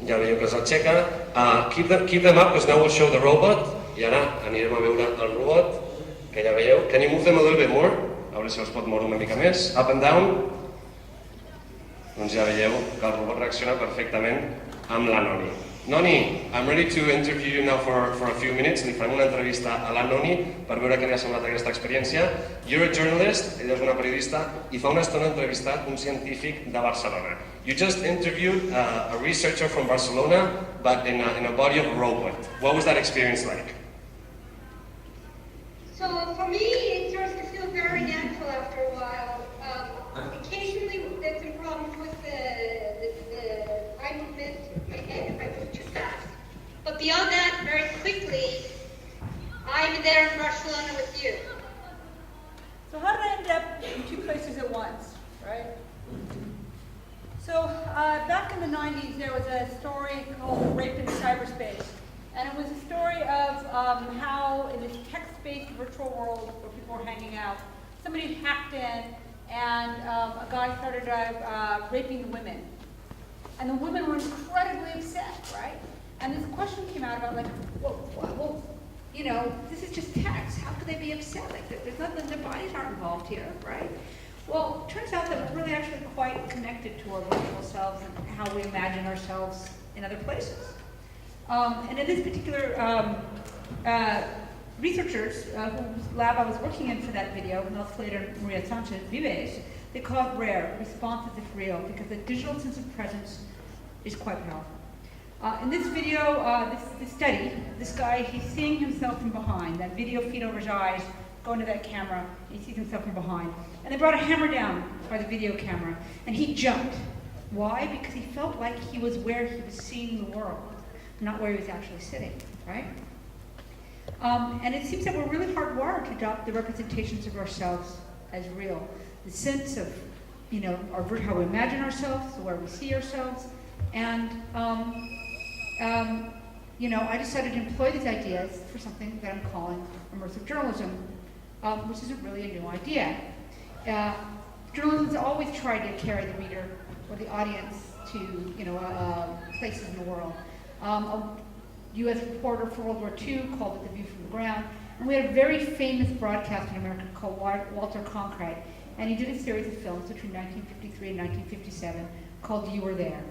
Ja veieu que s'aixeca. Keep them up, because now we'll show the robot. I ara anirem a veure el robot, que ja veieu. Can you move them a little bit more? A veure si els pot moure una mica més. Up and down. Doncs ja veieu que el robot reacciona perfectament amb la Nonny. Nonny, I'm ready to interview you now for a few minutes. Li farem una entrevista a la Nonny per veure què li ha semblat aquesta experiència. You're a journalist, ella és una periodista, i fa una estona ha entrevistat un científic de Barcelona. You just interviewed a researcher from Barcelona, but in a body of a robot. What was that experience like? So for me, it starts to feel very natural after a while. Occasionally, there's some problems with the eye movement, my head if I move too fast. But beyond that, very quickly, I'm there in Barcelona with you. So how did I end up in two places at once, right? So back in the 90s, there was a story called Rape in Cyberspace. And it was a story of how in this text-based virtual world where people were hanging out, somebody hacked in and a guy started raping the women. And the women were incredibly upset, right? And this question came out about like, well, you know, this is just text. How could they be upset? Like, there's nothing, their bodies aren't involved here, right? Well, it turns out that we're really actually quite connected to our virtual selves and how we imagine ourselves in other places. And in this particular researchers whose lab I was working in for that video, Mel Slater and Maria Sanchez Vives, they call it rare, response as if real, because the digital sense of presence is quite powerful. In this video, this study, this guy, he's seeing himself from behind. That video feed over his eyes, go into that camera, and he sees himself from behind. And they brought a hammer down by the video camera, and he jumped. Why? Because he felt like he was where he was seeing the world, not where he was actually sitting, right? And it seems that we're really hardwired to adopt the representations of ourselves as real. The sense of, you know, how we imagine ourselves, where we see ourselves. And, you know, I decided to employ these ideas for something that I'm calling immersive journalism, which isn't really a new idea. Journalism has always tried to carry the reader or the audience to, you know, places in the world. A U.S. reporter for World War II called it The View from the Ground. And we had a very famous broadcaster in America called Walter Cronkite. And he did a series of films between 1953 and 1957 called You Were There.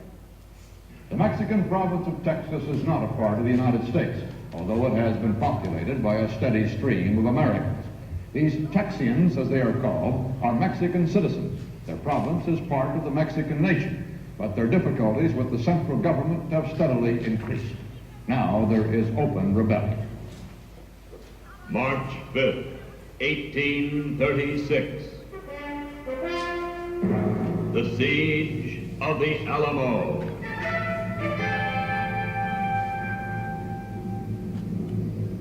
The Mexican province of Texas is not a part of the United States, although it has been populated by a steady stream of Americans. These Texians, as they are called, are Mexican citizens. Their province is part of the Mexican nation, but their difficulties with the central government have steadily increased. Now there is open rebellion. March 5th, 1836. The siege of the Alamo.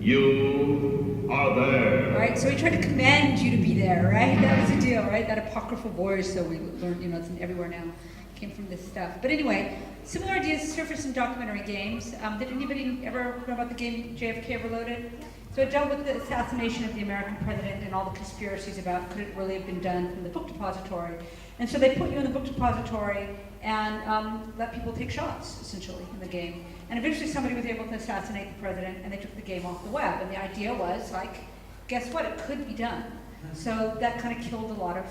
You are there. Right, so we tried to command you to be there, right? That was the deal, right? That apocryphal voice, so we learned, you know, it's everywhere now, came from this stuff. But anyway, similar ideas surfaced in documentary games. Did anybody ever know about the game JFK Overloaded? So it dealt with the assassination of the American president and all the conspiracies about could it really have been done from the book depository. And so they put you in the book depository and let people take shots, essentially, in the game. And eventually somebody was able to assassinate the president and they took the game off the web. And the idea was, like, guess what? It could be done. So that kind of killed a lot of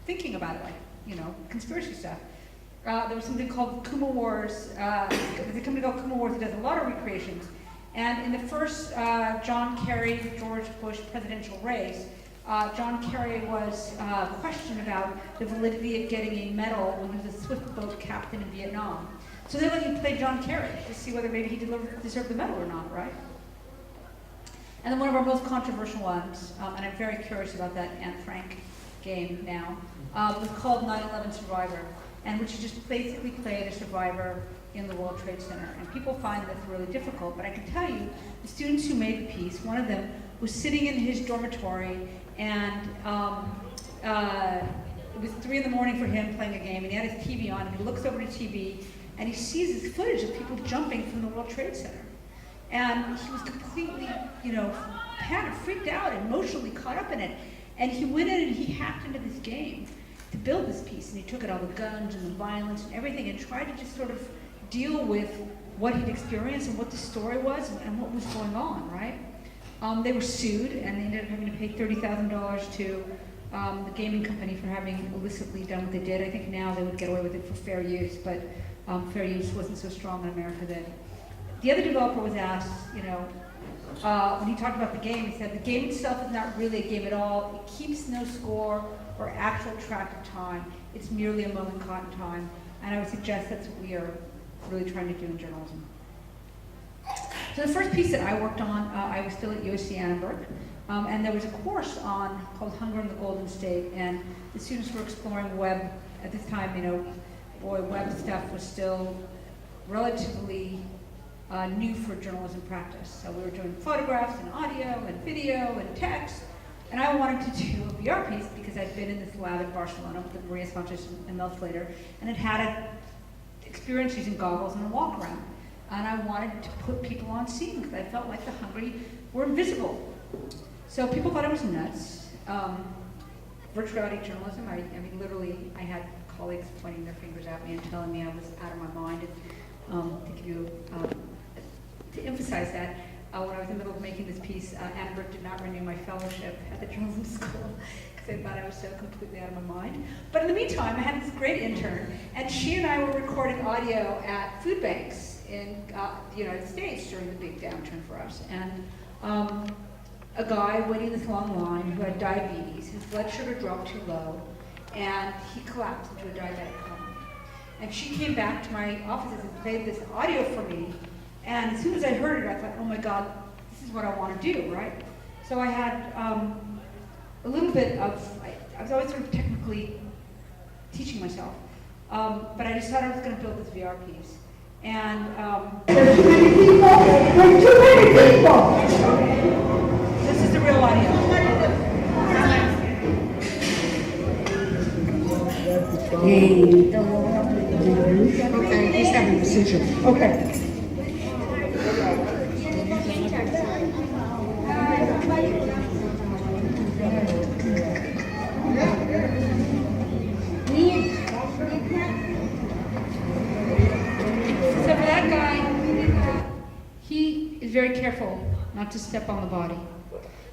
thinking about it, like, you know, conspiracy stuff. There was something called Kuma Wars. There's a company called Kuma Wars that does a lot of recreations. And in the first John Kerry, George Bush presidential race, John Kerry was questioned about the validity of getting a medal when he was a swift boat captain in Vietnam. So they let you play John Kerry to see whether maybe he deserved the medal or not, right? And then one of our most controversial ones, and I'm very curious about that Anne Frank game now, was called 9/11 Survivor, and which you just basically played a survivor in the World Trade Center. And people find this really difficult, but I can tell you, the students who made the piece, one of them was sitting in his dormitory, and it was 3 in the morning for him playing a game, and he had his TV on, and he looks over the TV, and he sees this footage of people jumping from the World Trade Center. And he was completely, you know, panicked, freaked out, emotionally caught up in it. And he went in and he hacked into this game to build this piece, and he took out all the guns and the violence and everything and tried to just sort of deal with what he'd experienced and what the story was and what was going on, right? They were sued, and they ended up having to pay $30,000 to the gaming company for having illicitly done what they did. I think now they would get away with it for fair use, but fair use wasn't so strong in America then. The other developer was asked, when he talked about the game, he said, the game itself is not really a game at all. It keeps no score or actual track of time. It's merely a moment caught in time. And I would suggest that's what we are really trying to do in journalism. So the first piece that I worked on, I was still at USC Annenberg, and there was a course on called Hunger in the Golden State, and the students were exploring web. At this time, web stuff was still relatively new for journalism practice. So we were doing photographs and audio and video and text, and I wanted to do a VR piece because I'd been in this lab in Barcelona with Maria Sanchez and Mel Slater, and had an experience using goggles and a walk around. And I wanted to put people on scene because I felt like the hungry were invisible. So people thought I was nuts. Virtual reality journalism, I mean, literally, I had colleagues pointing their fingers at me and telling me I was out of my mind. And to emphasize that, when I was in the middle of making this piece, Annenberg did not renew my fellowship at the journalism school because they thought I was so completely out of my mind. But in the meantime, I had this great intern, and she and I were recording audio at food banks in the United States during the big downturn for us. And a guy waiting in this long line who had diabetes, his blood sugar dropped too low, and he collapsed into a diabetic coma. And she came back to my offices and played this audio for me, and as soon as I heard it, I thought, oh my God, this is what I want to do, right? So I had a little bit of, I was always sort of technically teaching myself, but I decided I was going to build this VR piece. And there's too many people! There's too many people! This is the real audio. Okay, he's having a seizure. Okay. Very careful not to step on the body.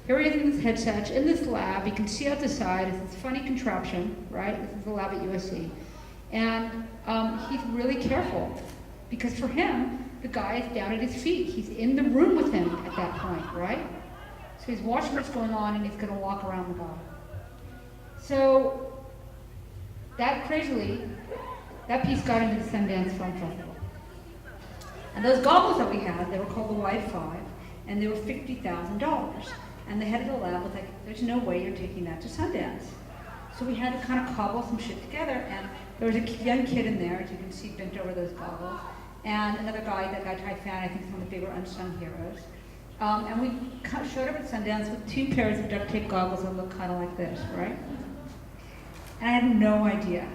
Here he is in this headset, in this lab. You can see out the side, it's this funny contraption, right? This is the lab at USC. And he's really careful because for him, the guy is down at his feet. He's in the room with him at that point, right? So he's watching what's going on and he's gonna walk around the guy. So that crazily, that piece got into the Sundance Film Festival. And those goggles that we had, they were called the Wide 5, and they were $50,000. And the head of the lab was like, there's no way you're taking that to Sundance. So we had to kind of cobble some shit together, and there was a young kid in there, as you can see, bent over those goggles, and another guy, that guy Ty Fan, I think is one of the bigger unsung heroes. And we showed up at Sundance with 2 pairs of duct tape goggles that looked kind of like this, right? And I had no idea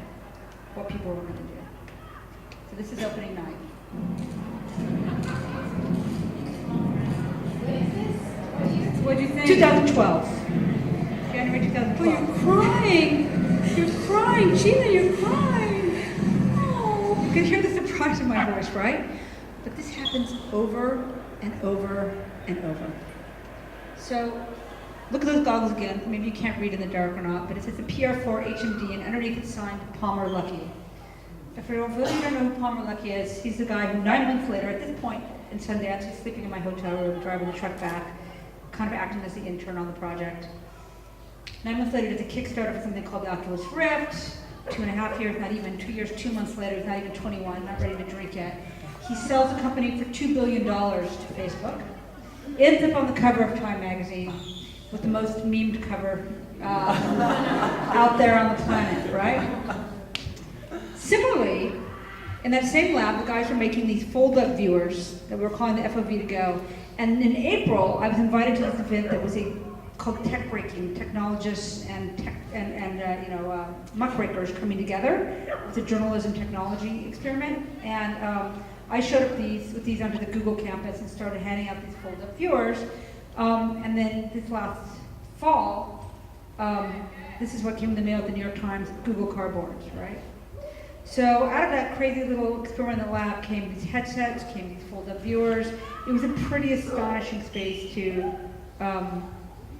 what people were going to do. So this is opening night. What do you think? 2012. January 2012. Oh, you're crying. You're crying. Gina, you're crying. Oh. You can hear the surprise in my voice, right? But this happens over and over and over. So, look at those goggles again. Maybe you can't read in the dark or not, but it says the PR4 HMD, and underneath it's signed Palmer Luckey. If you really don't know who Palmer Luckey is, he's the guy who 9 months later, at this point in Sundance, he's sleeping in my hotel room, driving the truck back, kind of acting as the intern on the project. 9 months later, does a Kickstarter for something called the Oculus Rift. 2.5 years, not even 2 years, 2 months later, he's not even 21, not ready to drink yet. He sells the company for $2 billion to Facebook. Ends up on the cover of Time magazine with the most memed cover out there on the planet, right? Similarly, in that same lab, the guys were making these fold-up viewers that we were calling the FOV to go. And in April, I was invited to this event that was called Tech Breaking, technologists and muckrakers coming together. It was a journalism technology experiment. And I showed up with these onto the Google campus and started handing out these fold-up viewers. And then this last fall, this is what came in the mail at the New York Times, Google Cardboards, right? So out of that crazy little experiment in the lab came these headsets, came these fold-up viewers. It was a pretty astonishing space to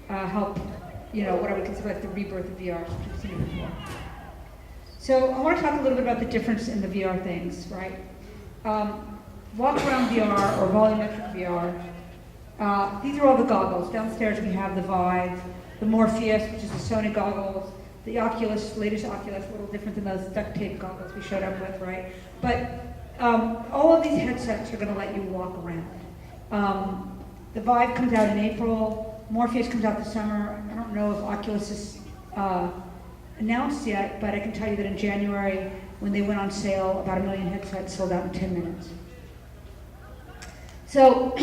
help, what I would consider like the rebirth of VR, which we've seen it before. So I want to talk a little bit about the difference in the VR things, right? Walk around VR or volumetric VR. These are all the goggles. Downstairs we have the Vive, the Morpheus, which is the Sony goggles, the Oculus, latest Oculus, a little different than those duct tape goggles we showed up with, right? But all of these headsets are going to let you walk around. The Vive comes out in April. Morpheus comes out this summer. I don't know if Oculus is announced yet, but I can tell you that in January, when they went on sale, about 1 million headsets sold out in 10 minutes. So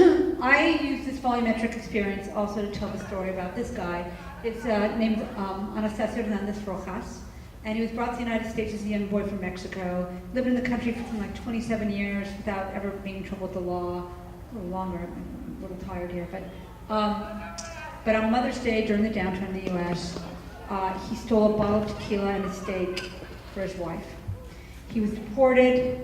I use this volumetric experience also to tell the story about this guy. It's named Anastasio Hernandez Rojas, and he was brought to the United States as a young boy from Mexico, lived in the country for something like 27 years without ever being in trouble with the law. A little longer, I'm a little tired here, but on Mother's Day during the downturn in the US, he stole a bottle of tequila and a steak for his wife. He was deported.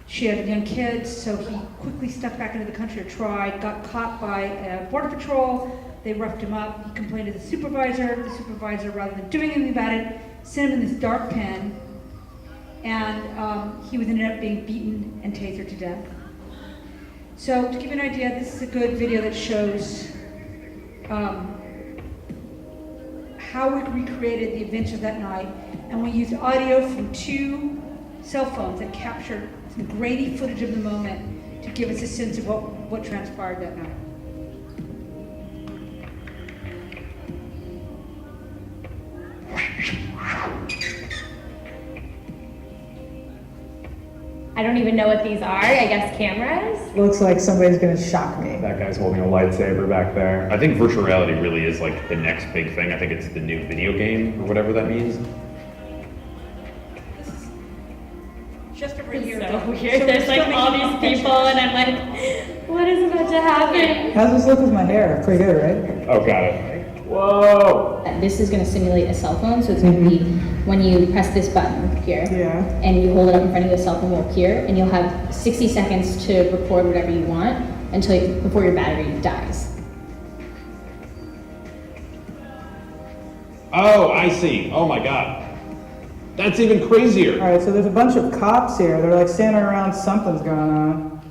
She had young kids, so he quickly stuck back into the country or tried, got caught by Border Patrol. They roughed him up. He complained to the supervisor. The supervisor, rather than doing anything about it, sent him in this dark pen, and he ended up being beaten and tasered to death. So to give you an idea, this is a good video that shows how we recreated the events of that night, and we used audio from 2 cell phones that captured some grainy footage of the moment to give us a sense of what transpired that night. I don't even know what these are. I guess cameras? Looks like somebody's gonna shock me. That guy's holding a lightsaber back there. I think virtual reality really is like the next big thing. I think it's the new video game or whatever that means. This is just over a It's year so ago. weird. So There's we're like still all making these pictures. people and I'm like, what is about to happen? How's this look with my hair? Pretty good, right? Oh, got it. Whoa! This is going to simulate a cell phone, so it's going to be when you press this button here, Yeah. and you hold it up in front of you, the cell phone will appear, and you'll have 60 seconds to record whatever you want before your battery dies. Oh, I see. Oh my god. That's even crazier. All right, so there's a bunch of cops here. They're like standing around, something's going on.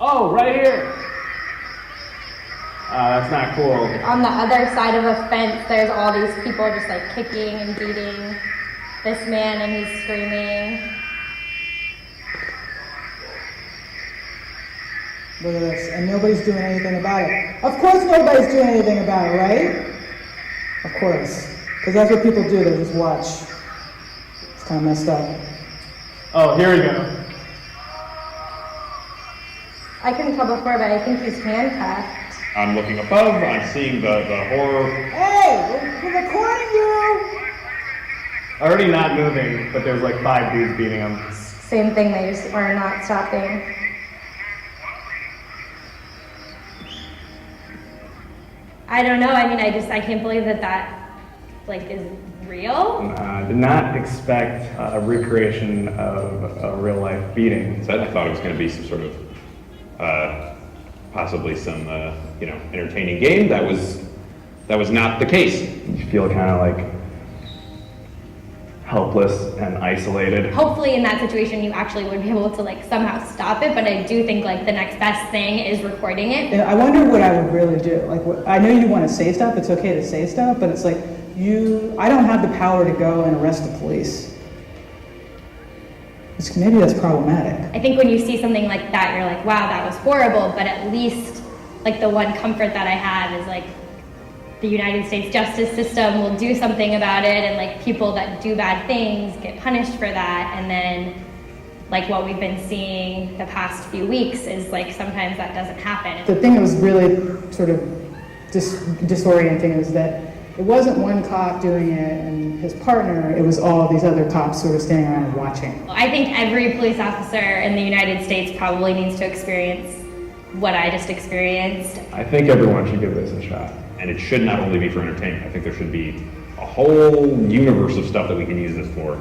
Oh, right here. That's not cool. On the other side of a fence, there's all these people just like kicking and beating this man and he's screaming. Look at this, and nobody's doing anything about it. Of course nobody's doing anything about it, right? Of course, because that's what people do, they just watch. It's kind of messed up. Oh, here we go. I couldn't tell before, but I think he's handcuffed. I'm looking above. I'm seeing the horror. Hey, we're recording you! Already not moving, but there's like 5 dudes beating him. Same thing, they just are not stopping. I don't know, I mean, I can't believe that like is real. Did not expect a recreation of a real life beating. So I thought it was going to be some sort of possibly some entertaining game. That was not the case. You feel kind of like helpless and isolated. Hopefully in that situation you actually would be able to like somehow stop it, but I do think like the next best thing is recording it. And I wonder what I would really do. Like, I know you want to say stuff, it's okay to say stuff, but it's like, I don't have the power to go and arrest the police. Maybe that's problematic. I think when you see something like that, you're like, wow, that was horrible, but at least like the one comfort that I have is like the United States justice system will do something about it, and like people that do bad things get punished for that. And then like what we've been seeing the past few weeks is like sometimes that doesn't happen. The thing that was really sort of disorienting is that it wasn't one cop doing it and his partner, it was all these other cops sort of standing around and watching. I think every police officer in the United States probably needs to experience what I just experienced. I think everyone should give this a shot. And it should not only be for entertainment. I think there should be a whole universe of stuff that we can use this for.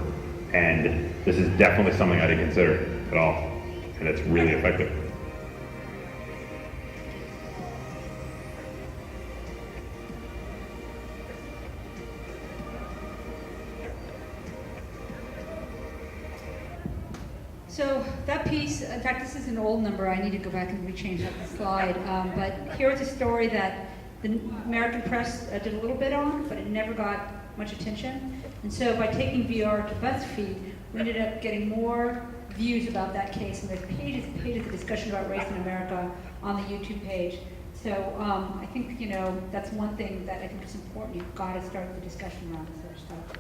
And this is definitely something I didn't consider at all, and it's really effective. So that piece, in fact, this is an old number. I need to go back and rechange that slide. But here is a story that the American press did a little bit on, but it never got much attention. And so by taking VR to BuzzFeed, we ended up getting more views about that case. And there's pages and pages of discussion about race in America on the YouTube page. So I think, that's one thing that I think is important. You've got to start the discussion around this sort of stuff.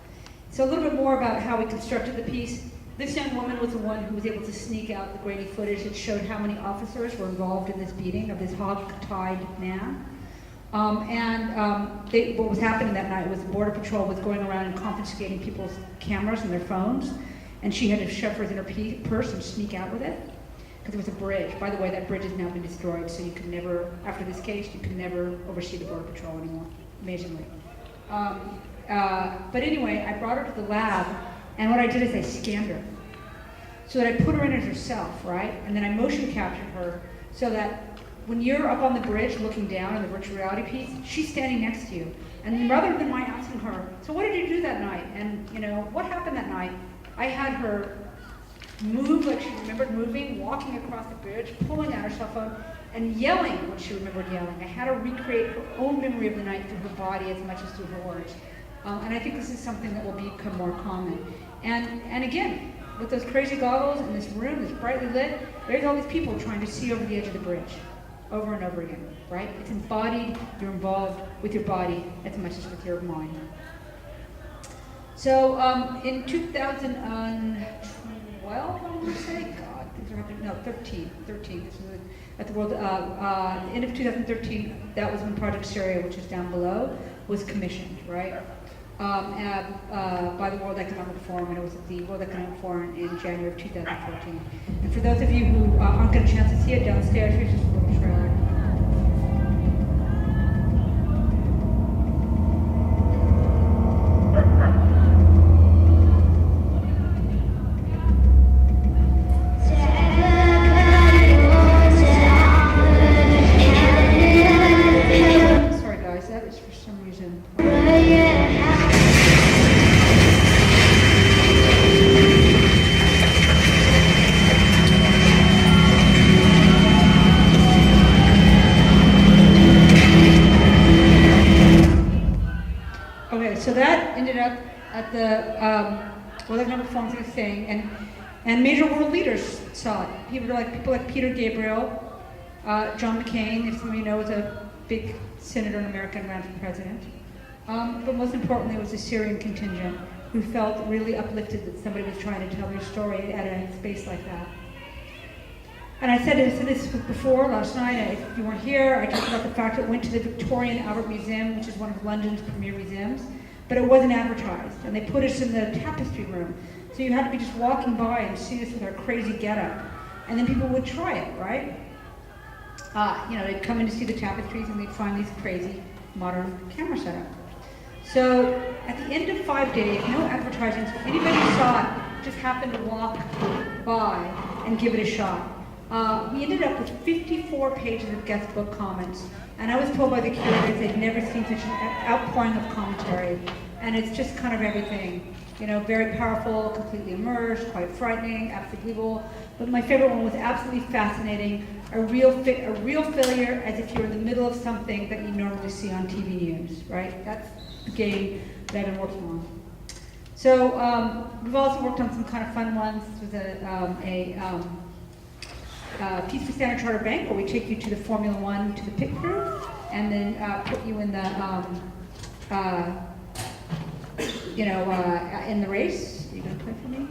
So a little bit more about how we constructed the piece. This young woman was the one who was able to sneak out the grainy footage that showed how many officers were involved in this beating of this hog-tied man. What was happening that night was the Border Patrol was going around and confiscating people's cameras and their phones, and she had to shove hers in her purse and sneak out with it, because it was a bridge. By the way, that bridge has now been destroyed, so you can never, after this case, you can never oversee the Border Patrol anymore, amazingly. But anyway, I brought her to the lab, and what I did is I scanned her. So that I put her in as herself, right? And then I motion captured her so that when you're up on the bridge looking down in the virtual reality piece, she's standing next to you. And then rather than my asking her, so what did you do that night? And what happened that night? I had her move like she remembered moving, walking across the bridge, pulling out her cell phone, and yelling when she remembered yelling. I had her recreate her own memory of the night through her body as much as through her words. And I think this is something that will become more common. And again, with those crazy goggles in this room that's brightly lit, there's all these people trying to see over the edge of the bridge over and over again, right? It's embodied, you're involved with your body as much as with your mind. So in 2012, I want to say, God, things are happening, no, 13, this was at the world, end of 2013, that was when Project Syria, which is down below, was commissioned, right? By the World Economic Forum, and it was at the World Economic Forum in January of 2014. And for those of you who aren't getting a chance to see it downstairs, here's just a little trailer. Sorry guys, that is for some reason. Okay, so that ended up at the World Economic Forum thing, and major world leaders saw it. People like Peter Gabriel, John McCain, if some of you know, was a big senator in America and ran for president. But most importantly, it was the Syrian contingent who felt really uplifted that somebody was trying to tell their story at a space like that. And I said this before last night, if you weren't here, I talked about the fact that it went to the Victorian Albert Museum, which is one of London's premier museums, but it wasn't advertised. And they put us in the tapestry room. So you had to be just walking by and see us with our crazy getup. And then people would try it, right? They'd come in to see the tapestries and they'd find these crazy modern camera setup. So at the end of 5 days, no advertising, so anybody who saw it just happened to walk by and give it a shot. We ended up with 54 pages of guest book comments, and I was told by the curators they'd never seen such an outpouring of commentary, and it's just kind of everything. Very powerful, completely immersed, quite frightening, absolutely believable. But my favorite one was absolutely fascinating, a real failure, as if you're in the middle of something that you normally see on TV news, right? That's the game that I've been working on. So we've also worked on some kind of fun ones. This was Piece for Standard Chartered Bank, where we take you to the Formula One, to the pit crew, and then put you in the, in the race. Are you going to play for me?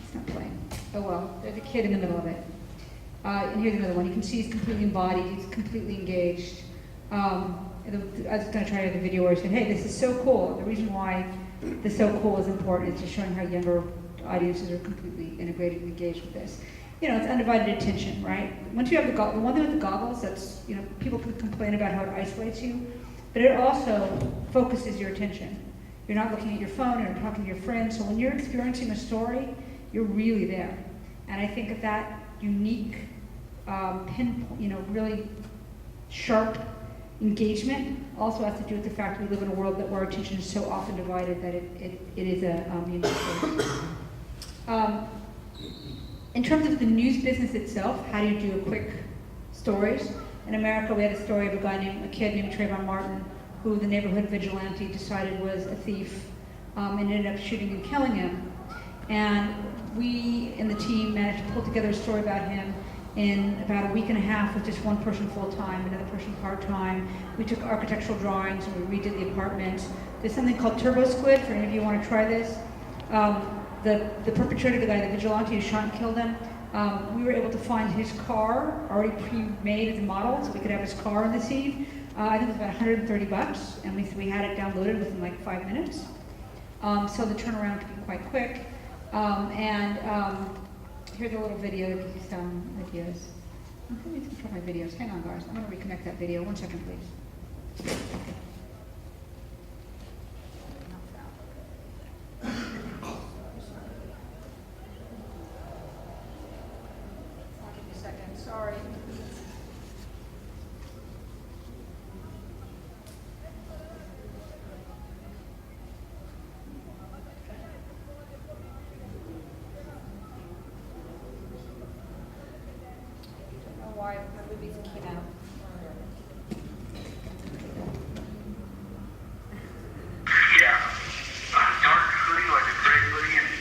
It's not playing. Oh well, there's a kid in the middle of it. And here's another one. You can see he's completely embodied. He's completely engaged. I was going to try to have a video where I said, hey, this is so cool. The reason why the so cool is important is just showing how younger audiences are completely integrated and engaged with this. It's undivided attention, right? Once you have the one thing with the goggles, that's, people can complain about how it isolates you. but it also focuses your attention. You're not looking at your phone or talking to your friends, so when you're experiencing a story, you're really there. And I think that unique, really sharp engagement also has to do with the fact we live in a world where our attention is so often divided that it is a unique thing. In terms of the news business itself, how do you do quick stories? In America, we had a story of a kid named Trayvon Martin, who the neighborhood vigilante decided was a thief, and ended up shooting and killing him. And we in the team managed to pull together a story about him in about a week and a half with just one person full-time, another person part-time. We took architectural drawings and we redid the apartment. There's something called Turbo Squid, for any of you who want to try this. The perpetrator, the guy, the vigilante who shot and killed him, we were able to find his car already pre-made as a model, so we could have his car in the scene. I think it was about $130, and we had it downloaded within like 5 minutes. So the turnaround could be quite quick. Here's a little video to give you some ideas. Let me try my videos. Hang on, guys. I'm going to reconnect that video. 1 second, please. I'll give you a second. Sorry. Why my movies came out. Yeah. Dark hoodie, like a gray hoodie, and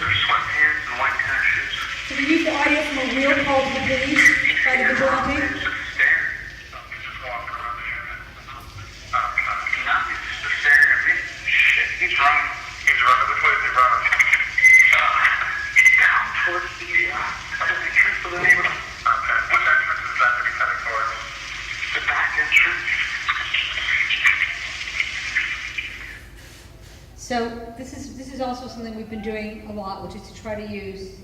sweatpants and white tennis shoes. So we used the audio from a real call to the police by the vigilante. He's just staring at me. Shit, he's running. He's running. Which way is he running? Down towards the entrance of the neighborhood. Okay. Which entrance is that to be heading towards? The back entrance. So this is also something we've been doing a lot, which is to try to use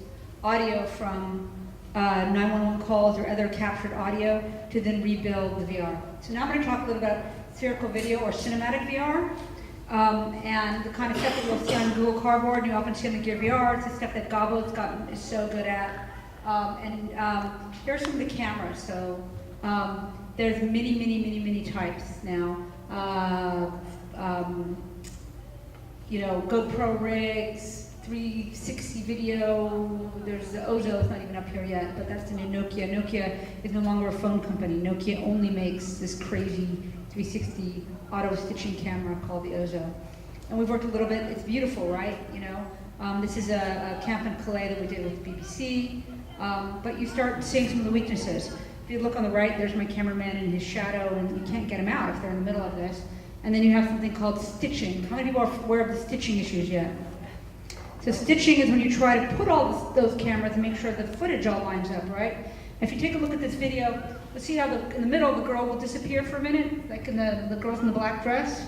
audio from 911 calls or other captured audio to then rebuild the VR. So now I'm going to talk a little about spherical video or cinematic VR. And the kind of stuff that you'll see on Google Cardboard, you often see on the Gear VR. It's the stuff that Gobbo's is so good at. Here are some of the cameras. So there's many types now. GoPro rigs, 360 video. There's the Ozo, it's not even up here yet, but that's the new Nokia. Nokia is no longer a phone company. Nokia only makes this crazy 360 auto stitching camera called the Ozo. And we've worked a little bit, it's beautiful, right? This is a camp in Calais that we did with the BBC. But you start seeing some of the weaknesses. If you look on the right, there's my cameraman in his shadow, and you can't get him out if they're in the middle of this. And then you have something called stitching. How many people are aware of the stitching issues yet? So stitching is when you try to put all those cameras and make sure the footage all lines up, right? If you take a look at this video, you'll see how in the middle the girl will disappear for a minute, like in the girls in the black dress.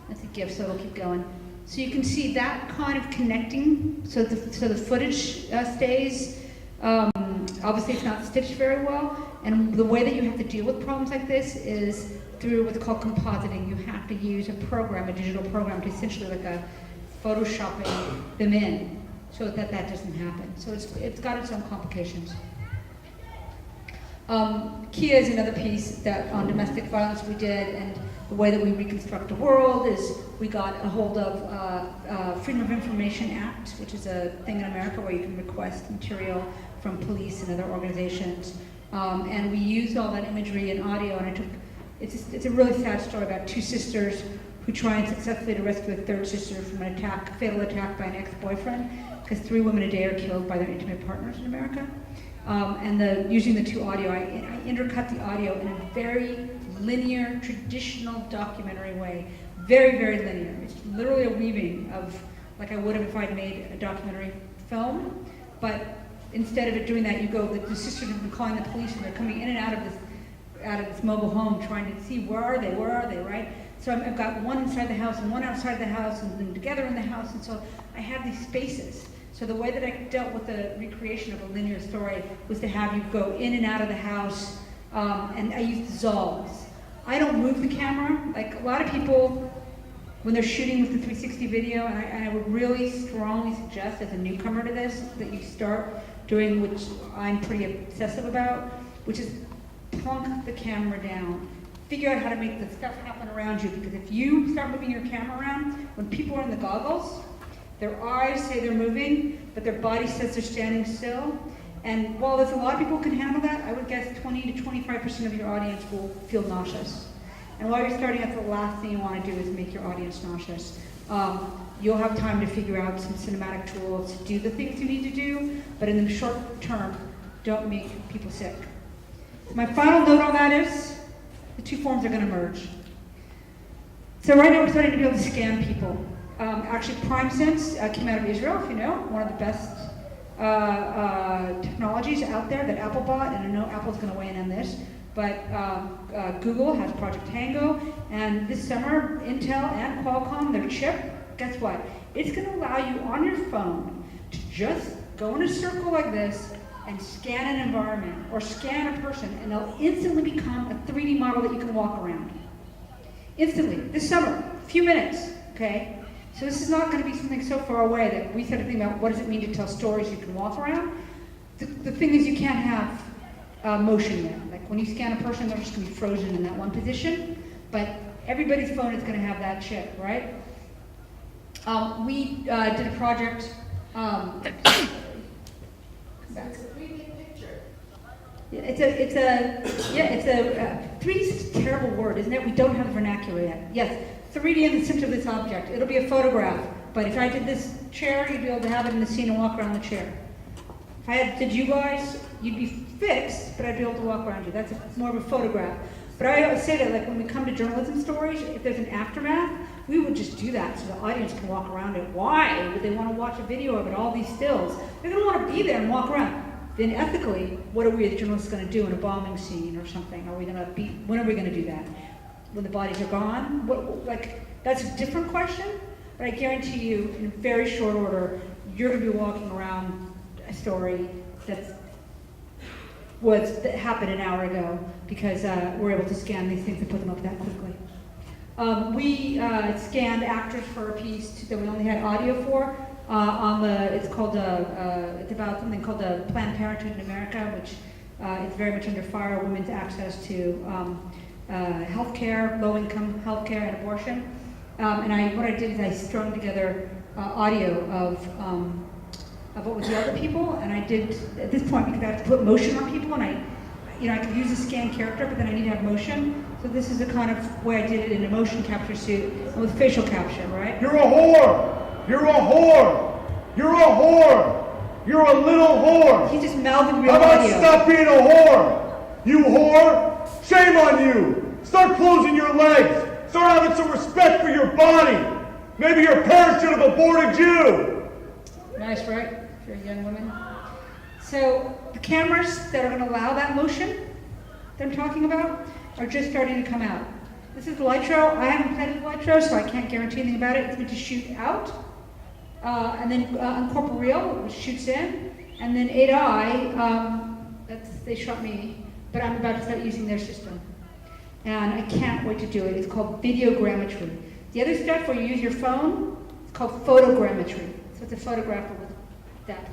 That's a GIF, so it'll keep going. So you can see that kind of connecting, so the footage stays. Obviously it's not stitched very well, and the way that you have to deal with problems like this is through what's called compositing. You have to use a program, a digital program, to essentially like a photoshopping them in, so that doesn't happen. So it's got its own complications. Kia is another piece that on domestic violence we did, and the way that we reconstruct the world is we got a hold of Freedom of Information Act, which is a thing in America where you can request material from police and other organizations. And we used all that imagery and audio, and it's a really sad story about two sisters who try and successfully to rescue a third sister from an fatal attack by an ex-boyfriend, because 3 women a day are killed by their intimate partners in America. Using the two audio, I intercut the audio in a very linear, traditional documentary way. Very, very linear. It's literally a weaving of, like I would have if I'd made a documentary film, but instead of it doing that, the sisters have been calling the police, and they're coming in and out of this mobile home trying to see where are they, right? So I've got one inside the house and one outside the house, and then together in the house, and so I have these spaces. So the way that I dealt with the recreation of a linear story was to have you go in and out of the house, and I used dissolves. I don't move the camera. Like a lot of people, when they're shooting with the 360 video, and I would really strongly suggest as a newcomer to this, that you start doing, which I'm pretty obsessive about, which is plunk the camera down. Figure out how to make the stuff happen around you, because if you start moving your camera around, when people are in the goggles, their eyes say they're moving, but their body says they're standing still. And while there's a lot of people who can handle that, I would guess 20 to 25% of your audience will feel nauseous. And while you're starting out, the last thing you want to do is make your audience nauseous. You'll have time to figure out some cinematic tools to do the things you need to do, but in the short term, don't make people sick. My final note on that is, the two forms are going to merge. So right now we're starting to be able to scan people. Actually, PrimeSense came out of Israel, if you know, one of the best technologies out there that Apple bought, and I know Apple's going to weigh in on this, but Google has Project Tango, and this summer, Intel and Qualcomm, their chip, guess what? It's going to allow you on your phone to just go in a circle like this and scan an environment, or scan a person, and they'll instantly become a 3D model that you can walk around. Instantly, this summer, a few minutes, okay? So this is not going to be something so far away that we started thinking about what does it mean to tell stories you can walk around. The thing is, you can't have motion yet. Like when you scan a person, they're just going to be frozen in that one position. But everybody's phone is going to have that chip, right? We did a project. It's a 3D picture. It's a 3D is a terrible word, isn't it? We don't have the vernacular yet. Yes, 3D in the center of this object. It'll be a photograph. But if I did this chair, you'd be able to have it in the scene and walk around the chair. If I did you guys, you'd be fixed, but I'd be able to walk around you. That's more of a photograph. But I always say that, like when we come to journalism stories, if there's an aftermath, we would just do that so the audience can walk around it. Why would they want to watch a video of it, all these stills? They're going to want to be there and walk around. Then ethically, what are we as journalists going to do in a bombing scene or something? Are we going to when are we going to do that? When the bodies are gone? That's a different question, but I guarantee you, in very short order, you're going to be walking around a story that happened an hour ago because we're able to scan these things and put them up that quickly. We scanned actors for a piece that we only had audio for. It's about something called the Planned Parenthood in America, which is very much under fire, women's access to healthcare, low-income healthcare and abortion. What I did is I strung together audio of what was the other people, and I did, at this point, because I have to put motion on people, and I could use a scanned character, but then I need to have motion. So this is the kind of way I did it in a motion capture suit and with facial capture, right? You're a whore! You're a whore! You're a whore! You're a little whore! He's just mouthing real How about audio. stop being a whore? You whore! Shame on you! Start closing your legs! Start having some respect for your body! Maybe your parents should have aborted you! Nice, right? If you're a young woman. So the cameras that are going to allow that motion that I'm talking about are just starting to come out. This is Lytro. I haven't played with Lytro, so I can't guarantee anything about it. It's meant to shoot out. And then Uncorporeal, which shoots in. And then 8i, they shot me, but I'm about to start using their system. And I can't wait to do it. It's called videogrammetry. The other stuff where you use your phone, it's called photogrammetry. So it's a photograph with depth.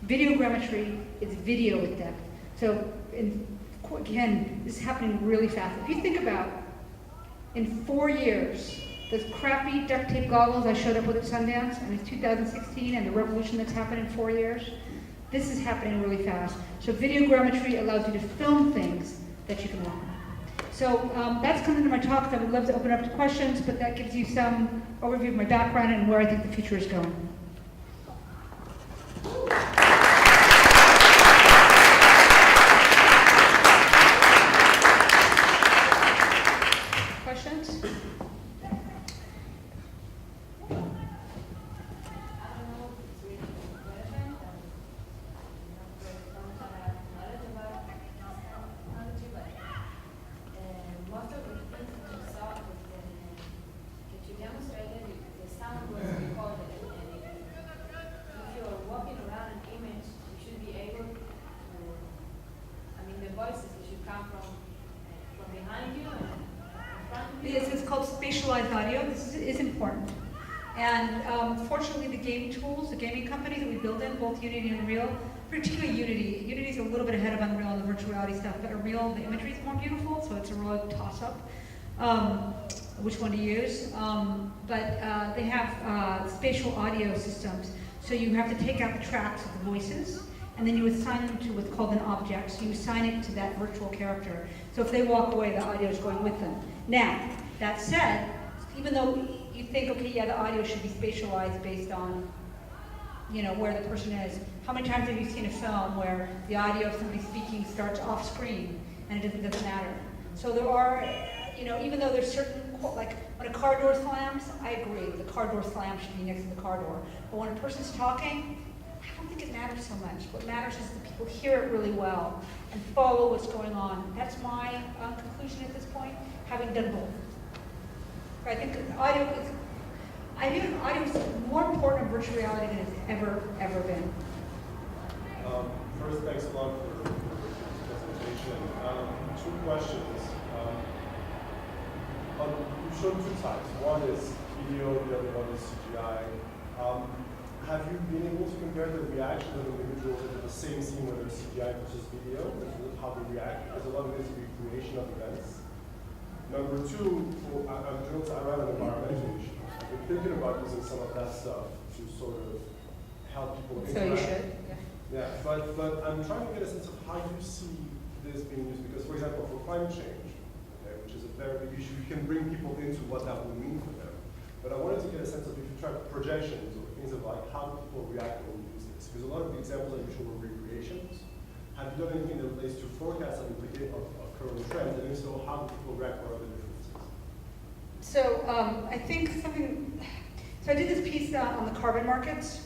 Videogrammetry is video with depth. So again, this is happening really fast. If you think about, in 4 years, those crappy duct tape goggles I showed up with at Sundance, and it's 2016, and the revolution that's happened in 4 years, this is happening really fast. So videogrammetry allows you to film things that you can walk on. So that's coming to my talk. I would love to open up to questions, but that gives you some overview of my background and where I think the future is going. Questions? It's called spatialized audio. This is important. And fortunately, the game tools, the gaming companies that we build in, both Unity and Unreal, particularly Unity. Unity's a little bit ahead of Unreal on the virtual reality stuff, but Unreal, the imagery is more beautiful, so it's a real toss-up which one to use. But they have spatial audio systems, so you have to take out the tracks of the voices, and then you assign them to what's called an object. So you assign it to that virtual character. So if they walk away, the audio is going with them. Now, that said, even though you think, okay, yeah, the audio should be spatialized based on, you know, where the person is. How many times have you seen a film where the audio of somebody speaking starts off screen and it doesn't matter? So there are, you know, even though there's certain, like when a car door slams, I agree, the car door slam should be next to the car door. But when a person's talking, I don't think it matters so much. What matters is that people hear it really well and follow what's going on. That's my conclusion at this point, having done both. I think audio is, I view audio is more important in virtual reality than it's ever been. First, thanks a lot for this presentation. Two questions. You showed two types. One is video, the other one is CGI. Have you been able to compare the reaction of individuals to the same scene, whether it's CGI versus video, and how they react? Because a lot of it is recreation of events. Number two, I'm doing around an environmental issue. I've been thinking about using some of that stuff to sort of help people interact. So you should, yeah. But I'm trying to get a sense of how you see this being used, because for example, for climate change, okay, which is a very big issue, you can bring people into what that would mean for them. But I wanted to get a sense of if you try projections or things of like how people react when we use this. Because a lot of the examples that you show were recreations. Have you done anything that relates to forecasts and implicate of current trends, and if so, how do people react, what are the differences? So I think something, so I did this piece on the carbon markets.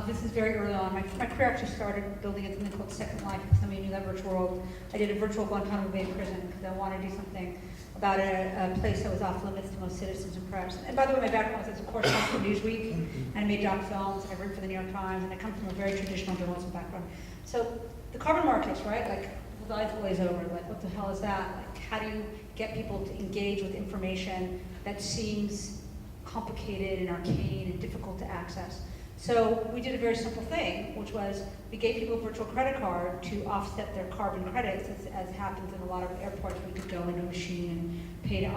This is very early on. My career actually started building in something called Second Life. If some of you knew that virtual world. I did a virtual Guantanamo Bay prison because I wanted to do something about a place that was off limits to most citizens and press. And by the way, my background was as a correspondent for Newsweek, and I made doc films, and I wrote for the New York Times, and I come from a very traditional journalism background. So the carbon markets, right? Like, the eyes glaze over, like, what the hell is that? Like, how do you get people to engage with information that seems complicated and arcane and difficult to access? So we did a very simple thing, which was we gave people a virtual credit card to offset their carbon credits, as happens in a lot of airports. We could go into a machine and pay to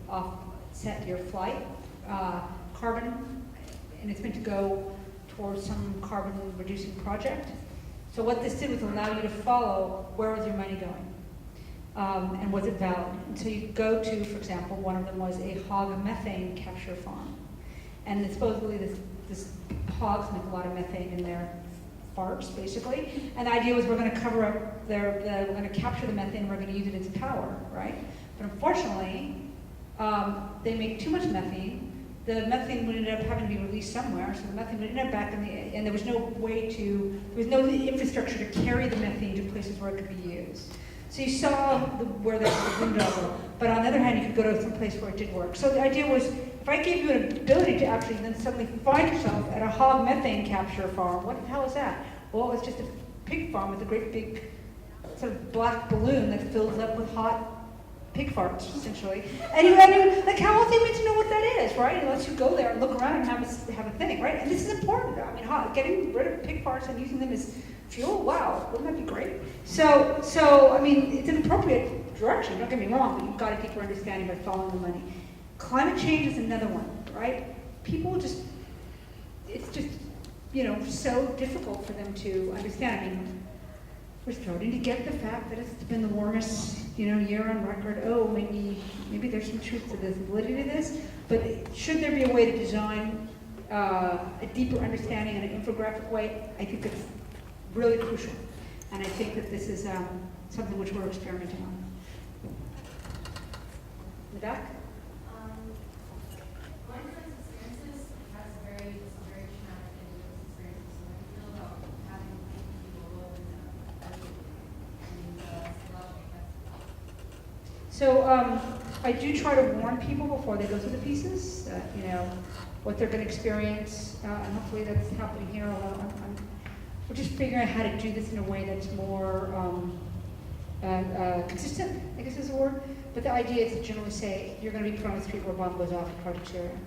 offset your flight carbon, and it's meant to go towards some carbon reducing project. So what this did was allow you to follow where was your money going, and was it valid. And so you go to, for example, one of them was a hog methane capture farm, and supposedly this hogs make a lot of methane in their farts, basically. And the idea was we're going to cover up we're going to capture the methane, we're going to use it as power, right? But unfortunately, they make too much methane. The methane would end up having to be released somewhere, so the methane would end up back in and there was no infrastructure to carry the methane to places where it could be used. So you saw where there was a window, but on the other hand, you could go to some place where it did work. So the idea was, if I gave you an ability to actually then suddenly find yourself at a hog methane capture farm, what the hell is that? Well, it's just a pig farm with a great big sort of black balloon that fills up with hot pig farts, essentially. And you like, how else are you meant to know what that is, right? Unless you go there and look around and have a thing, right? And this is important. I mean, getting rid of pig farts and using them as fuel, wow, wouldn't that be great? So I mean, it's an appropriate direction, don't get me wrong, but you've got to get your understanding by following the money. Climate change is another one, right? People it's just, you know, so difficult for them to understand. I mean, we're starting to get the fact that it's been the warmest, you know, year on record. Oh, maybe there's some truth to this, validity to this, but should there be a way to design a deeper understanding in an infographic way? I think that's really crucial, and I think that this is something which we're experimenting on. In the back? One of those experiences has very traumatic individual experiences. So I feel about having people go over them. So I do try to warn people before they go through the pieces that, you know, what they're going to experience, and hopefully that's happening here. Although we're just figuring out how to do this in a way that's more consistent, I guess is the word. But the idea is to generally say, you're going to be put on the street where a bomb goes off in Project Syria.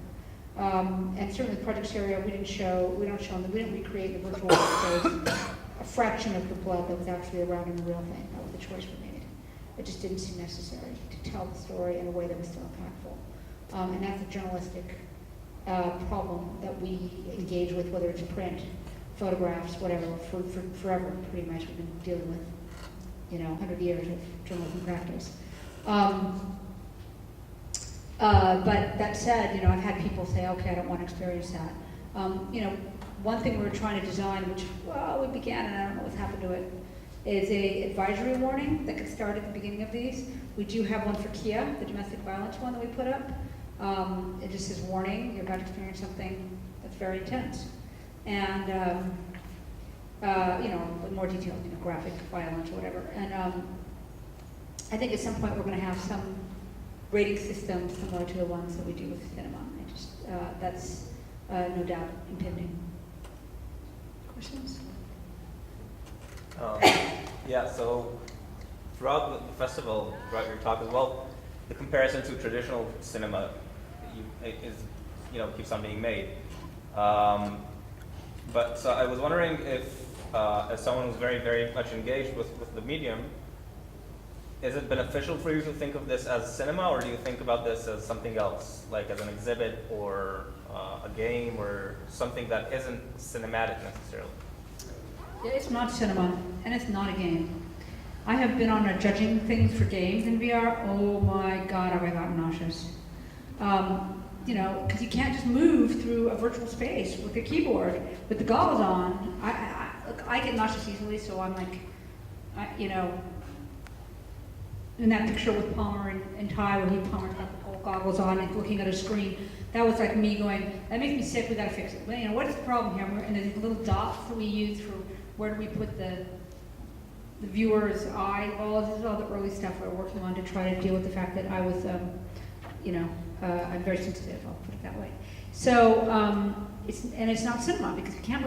And certainly Project Syria, we didn't recreate in the virtual space a fraction of the blood that was actually around in the real thing. That was the choice we made. It just didn't seem necessary to tell the story in a way that was still impactful. And that's a journalistic problem that we engage with, whether it's print, photographs, whatever, for forever, pretty much. We've been dealing with, 100 years of journalism practice. But that said, I've had people say, okay, I don't want to experience that. One thing we were trying to design, which, we began, and I don't know what's happened to it, is a advisory warning that could start at the beginning of these. We do have one for Kia, the domestic violence one that we put up. It just says, warning, you're about to experience something that's very intense. And, with more detail, graphic violence or whatever. And I think at some point we're going to have some rating system similar to the ones that we do with cinema. That's no doubt impending. Questions? Yeah, so throughout the festival, throughout your talk as well, the comparison to traditional cinema keeps on being made. But so I was wondering if, as someone who's very, very much engaged with the medium, is it beneficial for you to think of this as cinema, or do you think about this as something else, like as an exhibit or a game or something that isn't cinematic necessarily? Yeah, it's not cinema, and it's not a game. I have been on judging things for games in VR. Oh my God, have I gotten nauseous. Because you can't just move through a virtual space with a keyboard with the goggles on. I get nauseous easily, so I'm like, in that picture with Palmer and Ty, where Palmer's got the whole goggles on and looking at a screen, that was like me going, that makes me sick, we gotta fix it. But, what is the problem here? And there's these little dots that we use for where do we put the viewer's eyeballs. This is all the early stuff we're working on to try to deal with the fact that I was, I'm very sensitive, I'll put it that way. So, it's not cinema, because you can't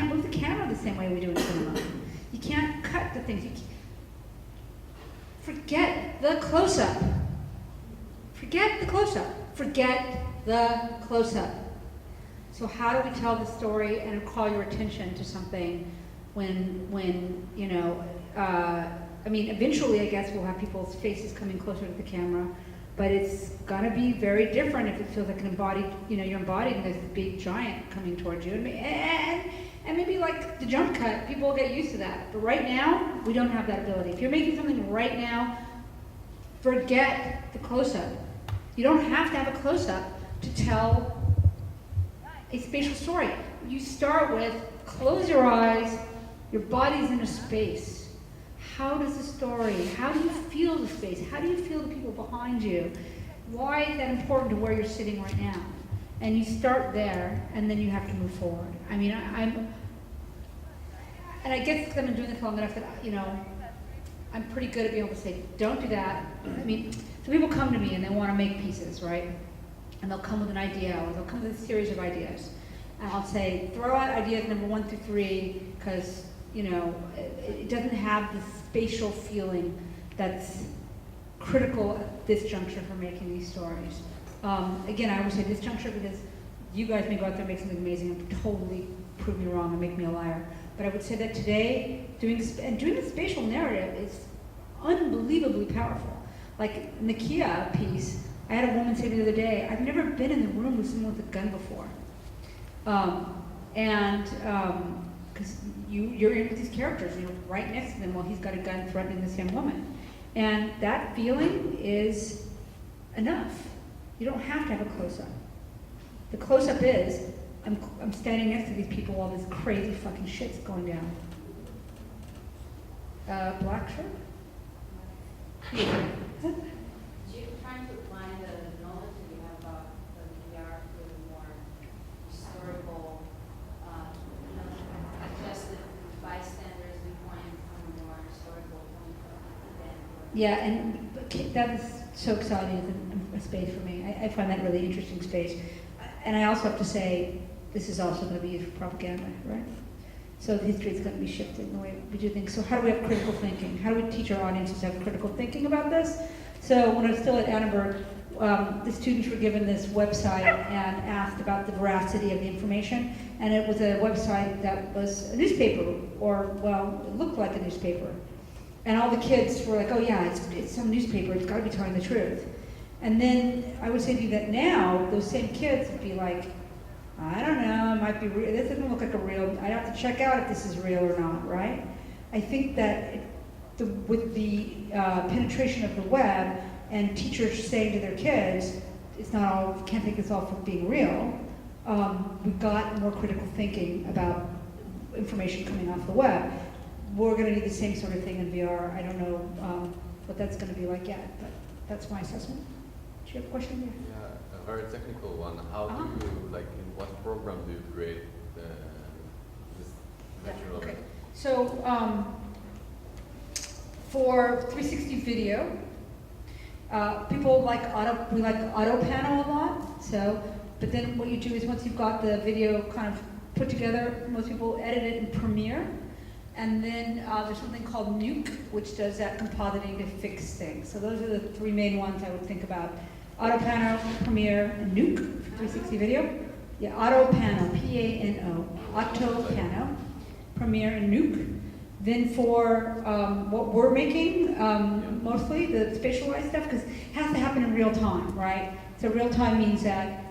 move the camera the same way we do in cinema. You can't cut the things. Forget the close-up. Forget the close-up. Forget the close-up. So how do we tell the story and call your attention to something when eventually I guess we'll have people's faces coming closer to the camera, but it's gonna be very different if it feels like an embodied, you're embodied and there's this big giant coming towards you. And maybe like the jump cut, people will get used to that. But right now, we don't have that ability. If you're making something right now, forget the close-up. You don't have to have a close-up to tell a spatial story. You start with, close your eyes, your body's in a space. How does the story, how do you feel the space? How do you feel the people behind you? Why is that important to where you're sitting right now? And you start there, and then you have to move forward. And I guess because I've been doing this long enough that, I'm pretty good at being able to say, don't do that. So people come to me and they want to make pieces, right? And they'll come with an idea, or they'll come with a series of ideas. And I'll say, throw out ideas number 1 through 3, because, it doesn't have the spatial feeling that's critical at this juncture for making these stories. Again, I always say this juncture because you guys may go out there and make something amazing and totally prove me wrong and make me a liar. But I would say that today, doing the spatial narrative is unbelievably powerful. Like in the Kia piece, I had a woman say the other day, I've never been in the room with someone with a gun before. Because you're in with these characters, you're right next to them while he's got a gun threatening this young woman. And that feeling is enough. You don't have to have a close-up. The close-up is, I'm standing next to these people while this crazy fucking shit's going down. Black shirt? Yeah. You're trying to apply the knowledge that you have about the VR to a more historical, adjust the bystanders viewpoint from a more historical point of view. Yeah, and that is so exciting as a space for me. I find that a really interesting space. And I also have to say, this is also going to be used for propaganda, right? So the history is going to be shifted in the way we do things. So how do we have critical thinking? How do we teach our audiences to have critical thinking about this? So when I was still at Annenberg, the students were given this website and asked about the veracity of the information. And it was a website that was a newspaper, or, well, it looked like a newspaper. And all the kids were like, oh yeah, it's some newspaper, it's gotta be telling the truth. And then I would say to you that now, those same kids would be like, I don't know, it might be real, this doesn't look like a real, I'd have to check out if this is real or not, right? I think that with the penetration of the web and teachers saying to their kids, it's not all, can't take this all for being real, we've got more critical thinking about information coming off the web. We're going to need the same sort of thing in VR. I don't know what that's going to be like yet, but that's my assessment. Do you have a question there? Yeah, a very technical one. How do you, like, in what program do you create this measure of Okay. it? So for 360 video, people like we like auto panel a lot. So, but then what you do is once you've got the video kind of put together, most people edit it in Premiere. And then there's something called Nuke, which does that compositing to fix things. So those are the three main ones I would think about. AutoPano, Premiere, and Nuke for 360 video. Yeah, AutoPano, P-A-N-O, AutoPano, Premiere, and Nuke. Then for what we're making, mostly the spatialized stuff, because it has to happen in real time, right? So real time means that